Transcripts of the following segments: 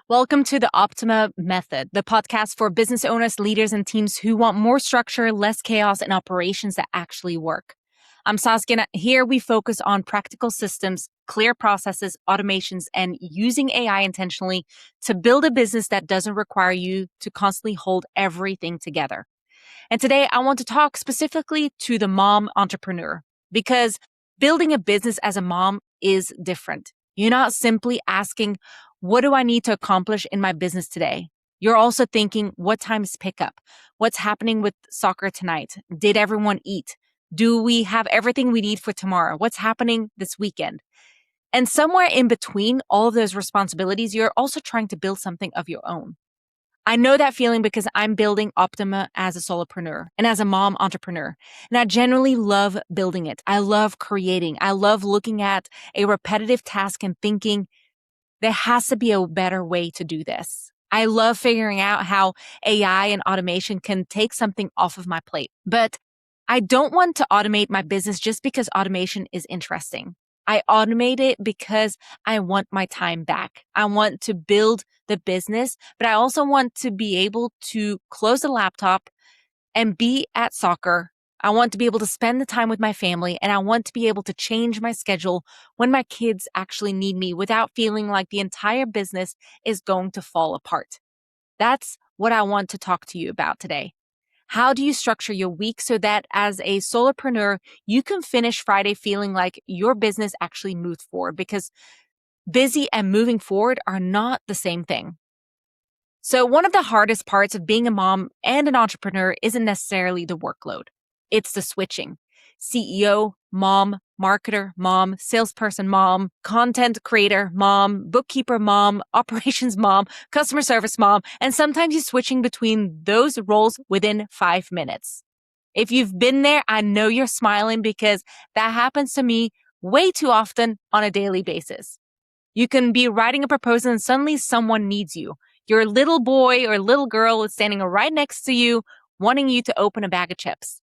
Welcome to the Optima Method, the podcast for business owners, leaders, and teams who want more structure, less chaos, and operations that actually work. I'm Saskia. Here we focus on practical systems, clear processes, automations, and using AI intentionally to build a business that doesn't require you to constantly hold everything together. And today I want to talk specifically to the mom entrepreneur because building a business as a mom is different. You're not simply asking, what do I need to accomplish in my business today? You're also thinking, what time is pickup? What's happening with soccer tonight? Did everyone eat? Do we have everything we need for tomorrow? What's happening this weekend? And somewhere in between all of those responsibilities, you're also trying to build something of your own. I know that feeling because I'm building Optima as a solopreneur and as a mom entrepreneur. And I generally love building it. I love creating. I love looking at a repetitive task and thinking, there has to be a better way to do this. I love figuring out how AI and automation can take something off of my plate. But I don't want to automate my business just because automation is interesting. I automate it because I want my time back. I want to build the business, but I also want to be able to close the laptop and be at soccer. I want to be able to spend the time with my family, and I want to be able to change my schedule when my kids actually need me without feeling like the entire business is going to fall apart. That's what I want to talk to you about today. How do you structure your week so that as a solopreneur, you can finish Friday feeling like your business actually moved forward? Because busy and moving forward are not the same thing. So one of the hardest parts of being a mom and an entrepreneur isn't necessarily the workload. It's the switching. CEO, mom, marketer, mom, salesperson, mom, content creator, mom, bookkeeper, mom, operations mom, customer service mom, and sometimes you're switching between those roles within 5 minutes. If you've been there, I know you're smiling because that happens to me way too often on a daily basis. You can be writing a proposal and suddenly someone needs you. Your little boy or little girl is standing right next to you, wanting you to open a bag of chips.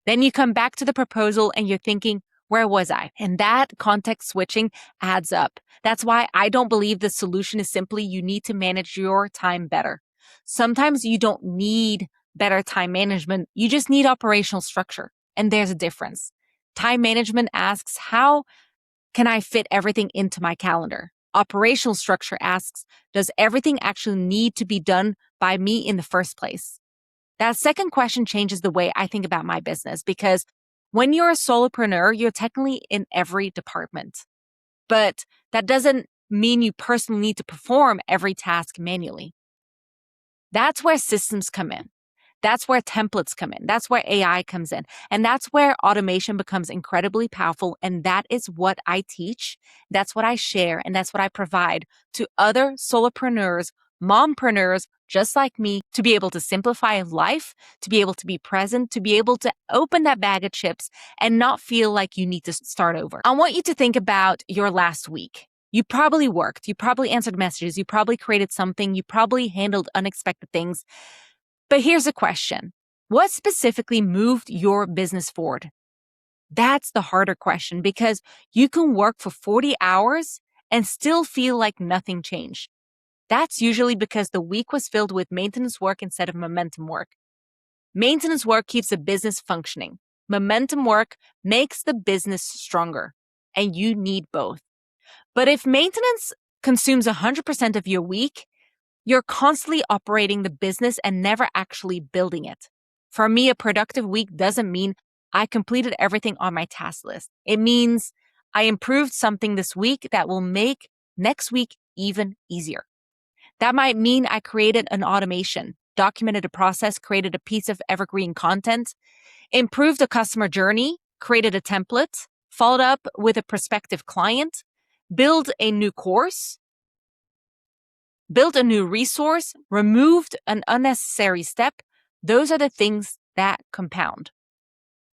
Then you come back to the proposal and you're thinking, where was I? And that context switching adds up. That's why I don't believe the solution is simply you need to manage your time better. Sometimes you don't need better time management. You just need operational structure. And there's a difference. Time management asks, how can I fit everything into my calendar? Operational structure asks, does everything actually need to be done by me in the first place? That second question changes the way I think about my business because when you're a solopreneur, you're technically in every department. But that doesn't mean you personally need to perform every task manually. That's where systems come in. That's where templates come in. That's where AI comes in. And that's where automation becomes incredibly powerful. And that is what I teach. That's what I share. And that's what I provide to other solopreneurs, mompreneurs, just like me, to be able to simplify life, to be able to be present, to be able to open that bag of chips and not feel like you need to start over. I want you to think about your last week. You probably worked. You probably answered messages. You probably created something. You probably handled unexpected things. But here's a question. What specifically moved your business forward? That's the harder question because you can work for 40 hours and still feel like nothing changed. That's usually because the week was filled with maintenance work instead of momentum work. Maintenance work keeps a business functioning. Momentum work makes the business stronger, and you need both. But if maintenance consumes 100% of your week, you're constantly operating the business and never actually building it. For me, a productive week doesn't mean I completed everything on my task list. It means I improved something this week that will make next week even easier. That might mean I created an automation, documented a process, created a piece of evergreen content, improved a customer journey, created a template, followed up with a prospective client, build a new course, built a new resource, removed an unnecessary step. Those are the things that compound.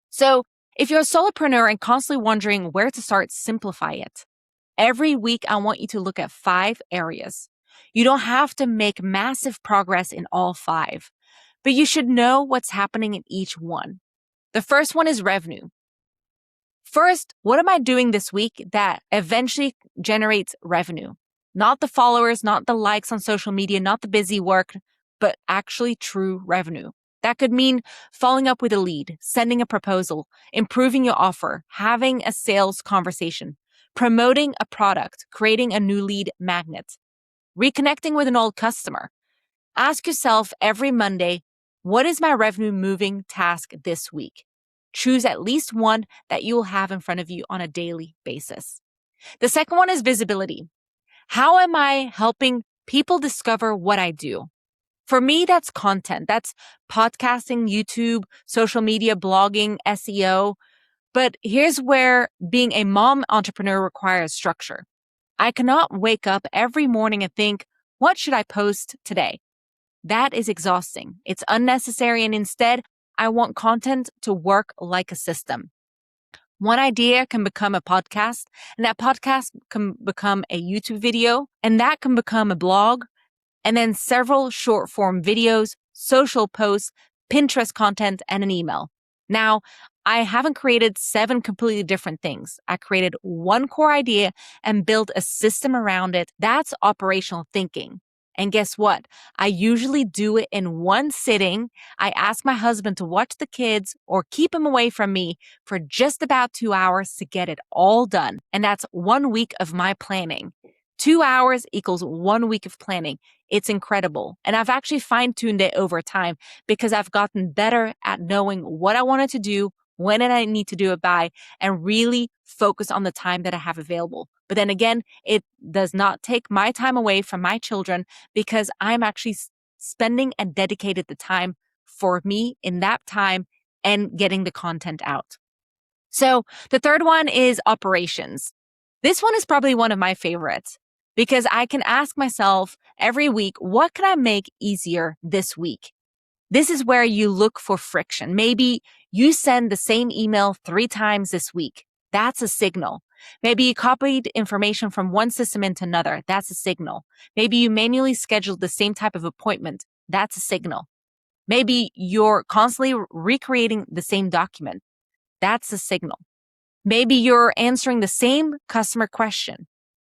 So if you're a solopreneur and constantly wondering where to start, simplify it. Every week, I want you to look at 5 areas. You don't have to make massive progress in all 5, but you should know what's happening in each one. The first one is revenue. First, what am I doing this week that eventually generates revenue? Not the followers, not the likes on social media, not the busy work, but actually true revenue. That could mean following up with a lead, sending a proposal, improving your offer, having a sales conversation, promoting a product, creating a new lead magnet, reconnecting with an old customer. Ask yourself every Monday, what is my revenue moving task this week? Choose at least one that you will have in front of you on a daily basis. The second one is visibility. How am I helping people discover what I do? For me, that's content. That's podcasting, YouTube, social media, blogging, SEO. But here's where being a mom entrepreneur requires structure. I cannot wake up every morning and think, what should I post today? That is exhausting. It's unnecessary. And instead, I want content to work like a system. One idea can become a podcast, and that podcast can become a YouTube video, and that can become a blog, and then several short form videos, social posts, Pinterest content, and an email. Now, I haven't created 7 completely different things. I created one core idea and built a system around it. That's operational thinking. And guess what? I usually do it in one sitting. I ask my husband to watch the kids or keep him away from me for just about 2 hours to get it all done. And that's 1 week of my planning. 2 hours equals 1 week of planning. It's incredible. And I've actually fine-tuned it over time because I've gotten better at knowing what I wanted to do, when I need to do it by, and really focus on the time that I have available. But then again, it does not take my time away from my children because I'm actually spending and dedicated the time for me in that time and getting the content out. So the third one is operations. This one is probably one of my favorites because I can ask myself every week, what can I make easier this week? This is where you look for friction. Maybe you send the same email 3 times this week. That's a signal. Maybe you copied information from one system into another. That's a signal. Maybe you manually scheduled the same type of appointment. That's a signal. Maybe you're constantly recreating the same document. That's a signal. Maybe you're answering the same customer question.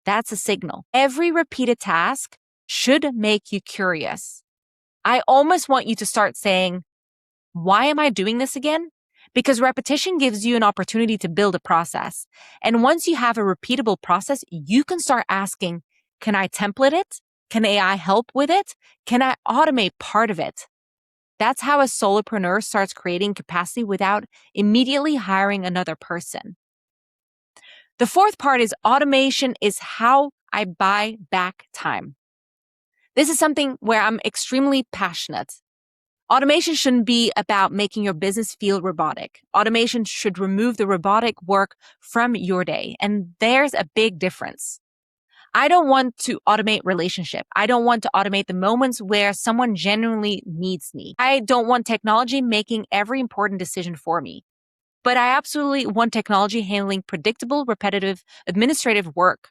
That's a signal. Every repeated task should make you curious. I almost want you to start saying, why am I doing this again? Because repetition gives you an opportunity to build a process. And once you have a repeatable process, you can start asking, can I template it? Can AI help with it? Can I automate part of it? That's how a solopreneur starts creating capacity without immediately hiring another person. The fourth part is automation is how I buy back time. This is something where I'm extremely passionate. Automation shouldn't be about making your business feel robotic. Automation should remove the robotic work from your day. And there's a big difference. I don't want to automate relationship. I don't want to automate the moments where someone genuinely needs me. I don't want technology making every important decision for me. But I absolutely want technology handling predictable, repetitive, administrative work.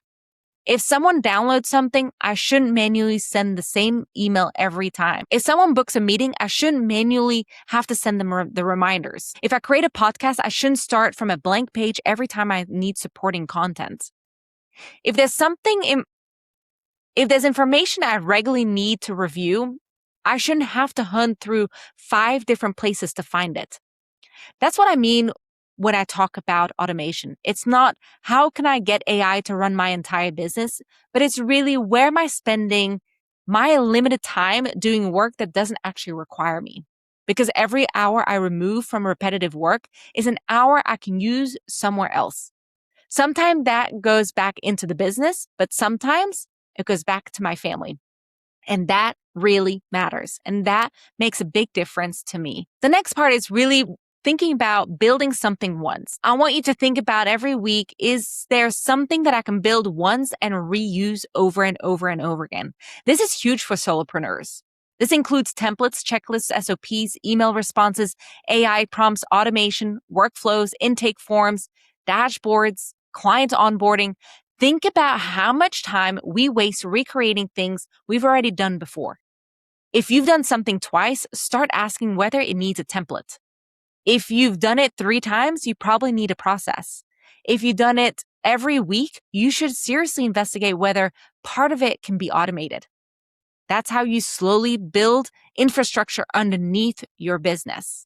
If someone downloads something, I shouldn't manually send the same email every time. If someone books a meeting, I shouldn't manually have to send them the reminders. If I create a podcast, I shouldn't start from a blank page every time I need supporting content. If there's information I regularly need to review, I shouldn't have to hunt through 5 different places to find it. That's what I mean when I talk about automation. It's not how can I get AI to run my entire business, but it's really where am I spending my limited time doing work that doesn't actually require me. Because every hour I remove from repetitive work is an hour I can use somewhere else. Sometimes that goes back into the business, but sometimes it goes back to my family. And that really matters. And that makes a big difference to me. The next part is really thinking about building something once. I want you to think about every week, is there something that I can build once and reuse over and over and over again? This is huge for solopreneurs. This includes templates, checklists, SOPs, email responses, AI prompts, automation, workflows, intake forms, dashboards, client onboarding. Think about how much time we waste recreating things we've already done before. If you've done something twice, start asking whether it needs a template. If you've done it 3 times, you probably need a process. If you've done it every week, you should seriously investigate whether part of it can be automated. That's how you slowly build infrastructure underneath your business.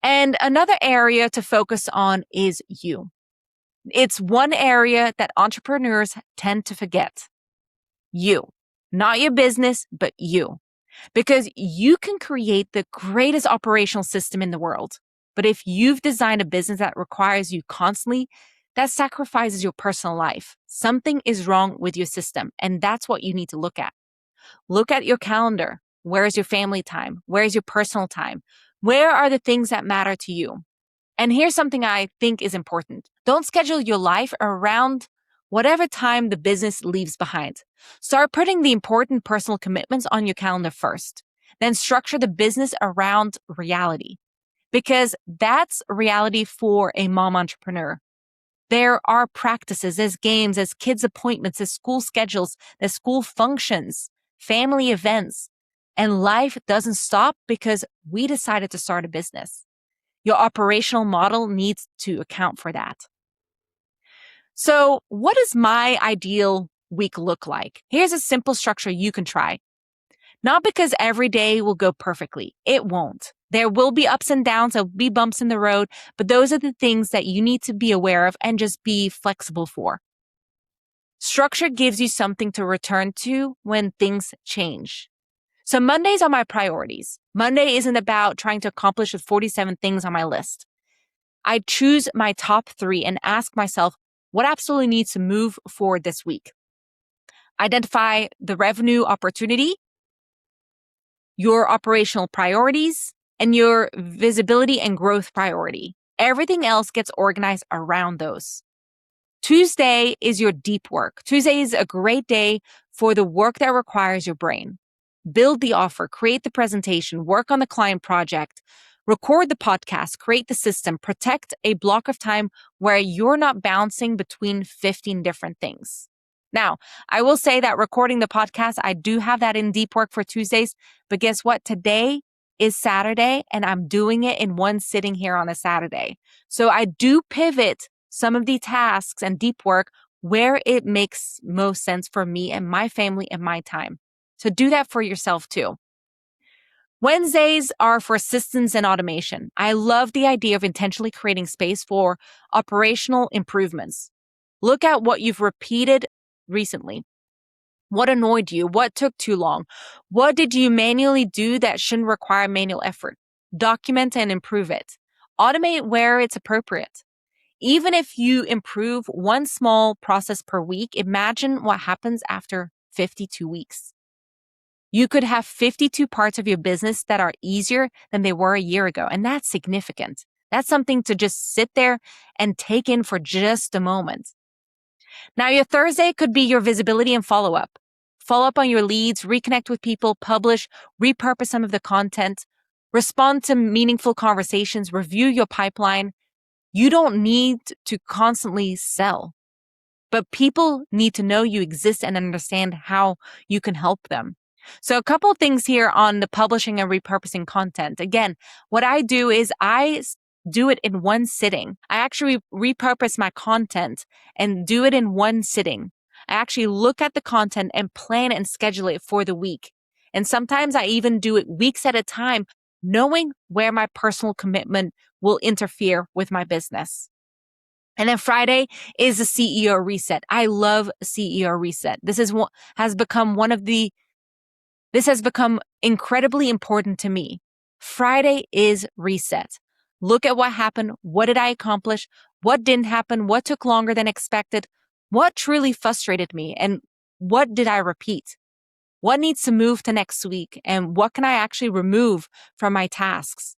And another area to focus on is you. It's one area that entrepreneurs tend to forget. You. Not your business, but you. Because you can create the greatest operational system in the world. But if you've designed a business that requires you constantly, that sacrifices your personal life. Something is wrong with your system, and that's what you need to look at. Look at your calendar. Where is your family time? Where is your personal time? Where are the things that matter to you? And here's something I think is important. Don't schedule your life around whatever time the business leaves behind. Start putting the important personal commitments on your calendar first. Then structure the business around reality, because that's reality for a mom entrepreneur. There are practices, there's games, there's kids' appointments, there's school schedules, there's school functions, family events, and life doesn't stop because we decided to start a business. Your operational model needs to account for that. So, what does my ideal week look like? Here's a simple structure you can try. Not because every day will go perfectly. It won't. There will be ups and downs, there will be bumps in the road, but those are the things that you need to be aware of and just be flexible for. Structure gives you something to return to when things change. So Mondays are my priorities. Monday isn't about trying to accomplish the 47 things on my list. I choose my top 3 and ask myself what absolutely needs to move forward this week. Identify the revenue opportunity, your operational priorities, and your visibility and growth priority. Everything else gets organized around those. Tuesday is your deep work. Tuesday is a great day for the work that requires your brain. Build the offer, create the presentation, work on the client project, record the podcast, create the system, protect a block of time where you're not bouncing between 15 different things. Now, I will say that recording the podcast, I do have that in deep work for Tuesdays, but guess what? Today is Saturday and I'm doing it in one sitting here on a Saturday. So I do pivot some of the tasks and deep work where it makes most sense for me and my family and my time. So do that for yourself too. Wednesdays are for systems and automation. I love the idea of intentionally creating space for operational improvements. Look at what you've repeated recently. What annoyed you? What took too long? What did you manually do that shouldn't require manual effort? Document and improve it. Automate where it's appropriate. Even if you improve one small process per week, imagine what happens after 52 weeks. You could have 52 parts of your business that are easier than they were a year ago, and that's significant. That's something to just sit there and take in for just a moment. Now, your Thursday could be your visibility and follow-up. Follow up on your leads, reconnect with people, publish, repurpose some of the content, respond to meaningful conversations, review your pipeline. You don't need to constantly sell, but people need to know you exist and understand how you can help them. So a couple of things here on the publishing and repurposing content. Again, what I do is I do it in one sitting. I actually repurpose my content and do it in one sitting. I actually look at the content and plan and schedule it for the week. And sometimes I even do it weeks at a time, knowing where my personal commitment will interfere with my business. And then Friday is the CEO reset. I love CEO reset. This has become incredibly important to me. Friday is reset. Look at what happened. What did I accomplish? What didn't happen? What took longer than expected? What truly frustrated me? And what did I repeat? What needs to move to next week? And what can I actually remove from my tasks?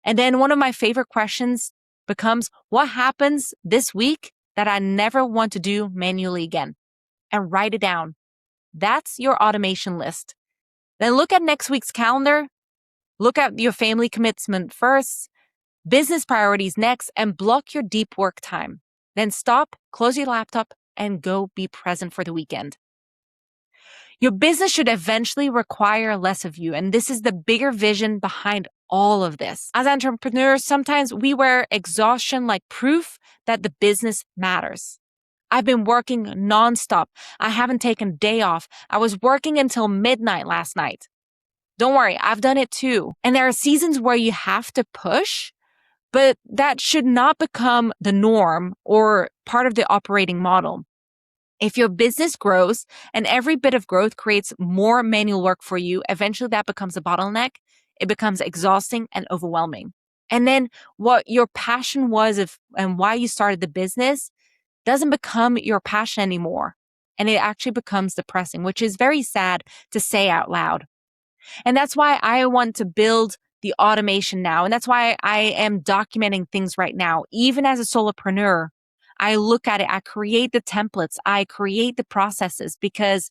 And then one of my favorite questions becomes, what happens this week that I never want to do manually again? And write it down. That's your automation list. Then look at next week's calendar. Look at your family commitment first, business priorities next, and block your deep work time. Then stop, close your laptop, and go be present for the weekend. Your business should eventually require less of you, and this is the bigger vision behind all of this. As entrepreneurs, sometimes we wear exhaustion like proof that the business matters. I've been working nonstop. I haven't taken a day off. I was working until midnight last night. Don't worry, I've done it too. And there are seasons where you have to push, but that should not become the norm or part of the operating model. If your business grows and every bit of growth creates more manual work for you, eventually that becomes a bottleneck. It becomes exhausting and overwhelming. And then what your passion was and why you started the business doesn't become your passion anymore. And it actually becomes depressing, which is very sad to say out loud. And that's why I want to build the automation now. And that's why I am documenting things right now. Even as a solopreneur, I look at it, I create the templates, I create the processes because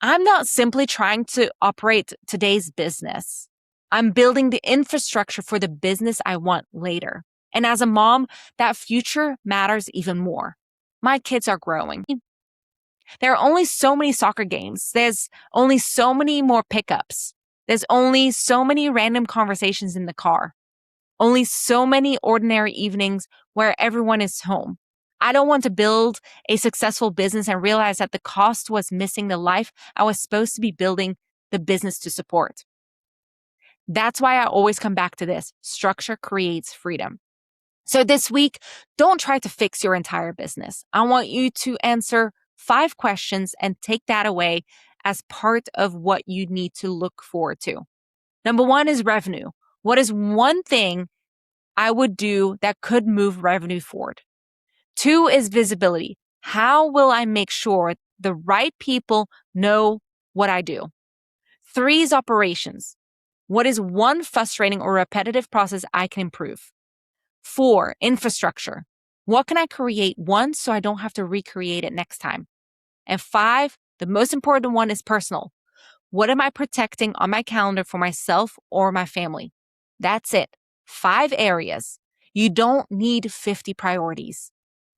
I'm not simply trying to operate today's business. I'm building the infrastructure for the business I want later. And as a mom, that future matters even more. My kids are growing. There are only so many soccer games. There's only so many more pickups. There's only so many random conversations in the car. Only so many ordinary evenings where everyone is home. I don't want to build a successful business and realize that the cost was missing the life I was supposed to be building the business to support. That's why I always come back to this. Structure creates freedom. So this week, don't try to fix your entire business. I want you to answer 5 questions and take that away as part of what you need to look forward to. Number 1 is revenue. What is one thing I would do that could move revenue forward? 2 is visibility. How will I make sure the right people know what I do? 3 is operations. What is one frustrating or repetitive process I can improve? 4, infrastructure. What can I create once so I don't have to recreate it next time? And 5, the most important one is personal. What am I protecting on my calendar for myself or my family? That's it. 5 areas. You don't need 50 priorities.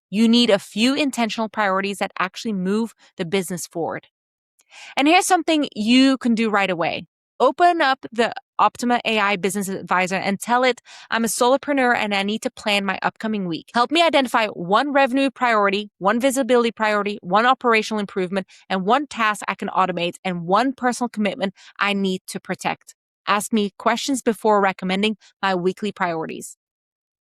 You need a few intentional priorities that actually move the business forward. And here's something you can do right away. Open up the Optima AI Business Advisor and tell it I'm a solopreneur and I need to plan my upcoming week. Help me identify one revenue priority, one visibility priority, one operational improvement, and one task I can automate, and one personal commitment I need to protect. Ask me questions before recommending my weekly priorities.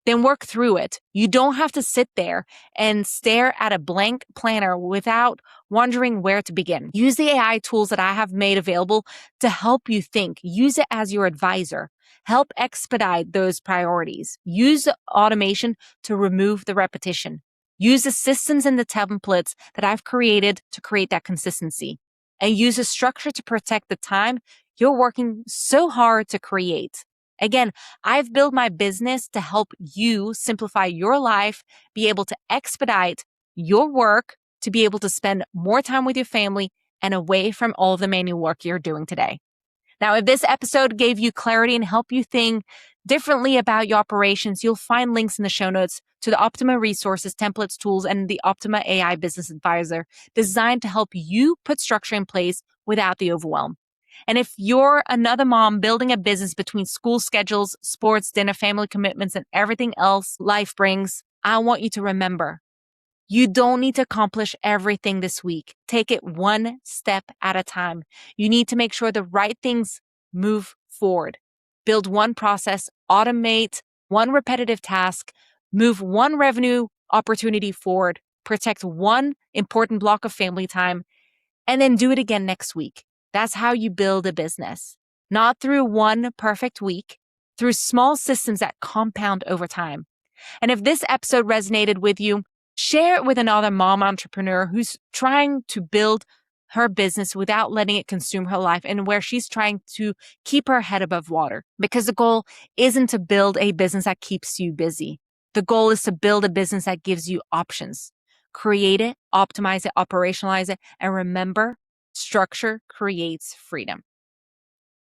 Then work through it. You don't have to sit there and stare at a blank planner without wondering where to begin. Use the AI tools that I have made available to help you think. Use it as your advisor. Help expedite those priorities. Use automation to remove the repetition. Use the systems and the templates that I've created to create that consistency. And use a structure to protect the time you're working so hard to create. Again, I've built my business to help you simplify your life, be able to expedite your work, to be able to spend more time with your family and away from all the manual work you're doing today. Now, if this episode gave you clarity and helped you think differently about your operations, you'll find links in the show notes to the Optima resources, templates, tools, and the Optima AI Business Advisor designed to help you put structure in place without the overwhelm. And if you're another mom building a business between school schedules, sports, dinner, family commitments, and everything else life brings, I want you to remember, you don't need to accomplish everything this week. Take it one step at a time. You need to make sure the right things move forward. Build one process, automate one repetitive task, move one revenue opportunity forward, protect one important block of family time, and then do it again next week. That's how you build a business. Not through one perfect week, through small systems that compound over time. And if this episode resonated with you, share it with another mom entrepreneur who's trying to build her business without letting it consume her life and where she's trying to keep her head above water. Because the goal isn't to build a business that keeps you busy. The goal is to build a business that gives you options. Create it, optimize it, operationalize it, and remember, structure creates freedom.